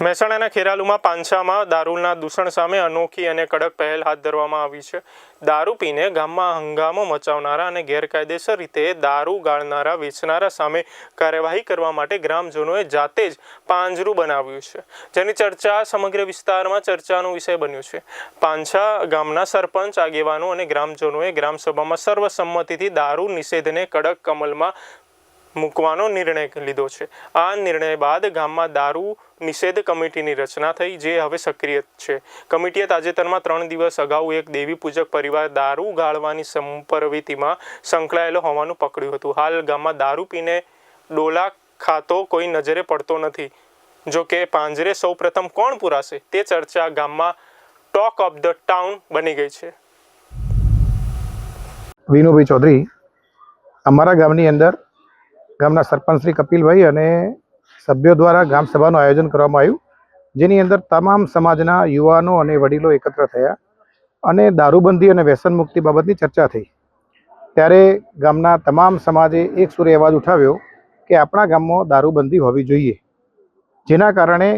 મહેસાણાના ખેરાલુમાં પાંછામાં દારૂના દૂષણ સામે અનોખી અને કડક પહેલ હાથ ધરવામાં આવી છે। દારૂ પીને ગામમાં હંગામો મચાવનારા અને ગેરકાયદેસર રીતે દારૂ ગાળનારા વેચનારા સામે કાર્યવાહી કરવા માટે ગ્રામજનોએ જાતે જ પાંજરું બનાવ્યું છે, જેની ચર્ચા સમગ્ર વિસ્તારમાં ચર્ચાનો વિષય બન્યું છે। પાંછા ગામના સરપંચ, આગેવાનો અને ગ્રામજનોએ ગ્રામસભામાં સર્વસંમતિથી દારૂ નિષેધને કડક અમલમાં મૂકવાનો નિર્ણય લીધો છે। આ નિર્ણય બાદ ગામમાં દારૂ નિષેધ કમિટીની રચના થઈ, જે હવે સક્રિય છે। કમિટીએ તાજેતરમાં 3 દિવસ અગાઉ એક દેવી પૂજક પરિવાર દારૂ ગાળવાની પ્રવૃત્તિમાં સંકળાયેલો હોવાનું પકડ્યું હતું। હાલ ગામમાં દારૂ પીને ડોલા ખાતો કોઈ નજરે પડતો નથી। જો કે પાંજરે સૌ પ્રથમ કોણ પુરાશે તે ચર્ચા ગામમાં ટોક ઓફ ધ ટાઉન બની ગઈ છે। વિનુભાઈ ચૌધરી, અમારા ગામની અંદર ગામના સરપંચ શ્રી કપિલભાઈ અને સભ્યો દ્વારા ગામ સભાનું આયોજન કરવામાં આવ્યું, જેની અંદર તમામ સમાજના યુવાનો અને વડીલો એકત્ર થયા અને દારૂબંધી અને વ્યસન મુક્તિ બાબતની ચર્ચા થઈ। ત્યારે ગામના તમામ સમાજે એક સુરે અવાજ ઉઠાવ્યો કે આપણા ગામમાં દારૂબંધી હોવી જોઈએ, જેના કારણે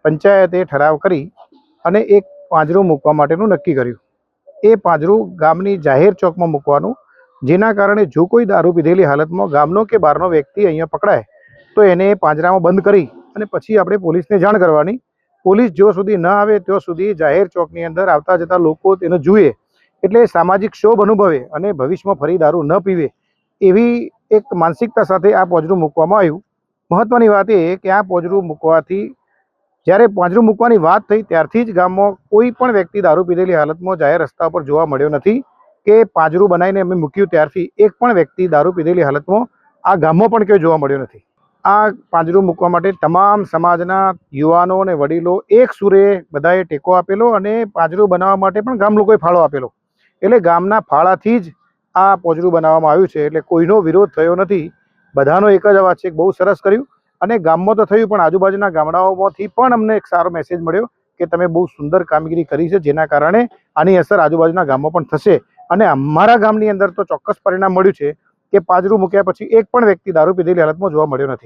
પંચાયતે ઠરાવ કરી અને એક પાંજરું મૂકવા માટેનું નક્કી કર્યું। એ પાંજરું ગામની જાહેર ચોકમાં મૂકવાનું, જેના કારણે જો કોઈ દારૂ પીધેલી હાલતમાં ગામનો કે બહારનો વ્યક્તિ અહીંયા પકડાય તો એને પાંજરામાં બંધ કરી અને પછી આપણે પોલીસને જાણ કરવાની। પોલીસ જો સુધી ન આવે ત્યાં સુધી જાહેર ચોકની અંદર આવતા જતા લોકો તેને જુએ એટલે સામાજિક ક્ષોભ અનુભવે અને ભવિષ્યમાં ફરી દારૂ ન પીવે, એવી એક માનસિકતા સાથે આ પાંજરું મૂકવામાં આવ્યું। મહત્વની વાત એ કે આ પાંજરું મૂકવાથી, જ્યારે પાંજરું મૂકવાની વાત થઈ ત્યારથી જ ગામમાં કોઈ પણ વ્યક્તિ દારૂ પીધેલી હાલતમાં જાહેર રસ્તા પર જોવા મળ્યો નથી કે પાંજરું બનાવીને અમે મૂક્યું ત્યારથી એક પણ વ્યક્તિ દારૂ પીધેલી હાલતમાં આ ગામમાં પણ ક્યાંય જોવા મળ્યો નથી। આ પાંજરું મૂકવા માટે તમામ સમાજના યુવાનો અને વડીલો એક સુરે બધાએ ટેકો આપેલો અને પાંજરું બનાવવા માટે પણ ગામ લોકોએ ફાળો આપેલો, એટલે ગામના ફાળાથી જ આ પાંજરું બનાવવામાં આવ્યું છે। એટલે કોઈનો વિરોધ થયો નથી, બધાનો એક જ અવાજ છે, બહુ સરસ કર્યું। અને ગામમાં તો થયું પણ આજુબાજુના ગામડાઓમાંથી પણ અમને એક સારો મેસેજ મળ્યો કે તમે બહુ સુંદર કામગીરી કરી છે, જેના કારણે આની અસર આજુબાજુના ગામમાં પણ થશે। અને અમારા ગામની અંદર તો ચોક્કસ પરિણામ મળ્યું છે કે પાંજરું મૂક્યા પછી એક પણ વ્યક્તિ દારૂ પીધેલી હાલતમાં જોવા મળ્યો નથી।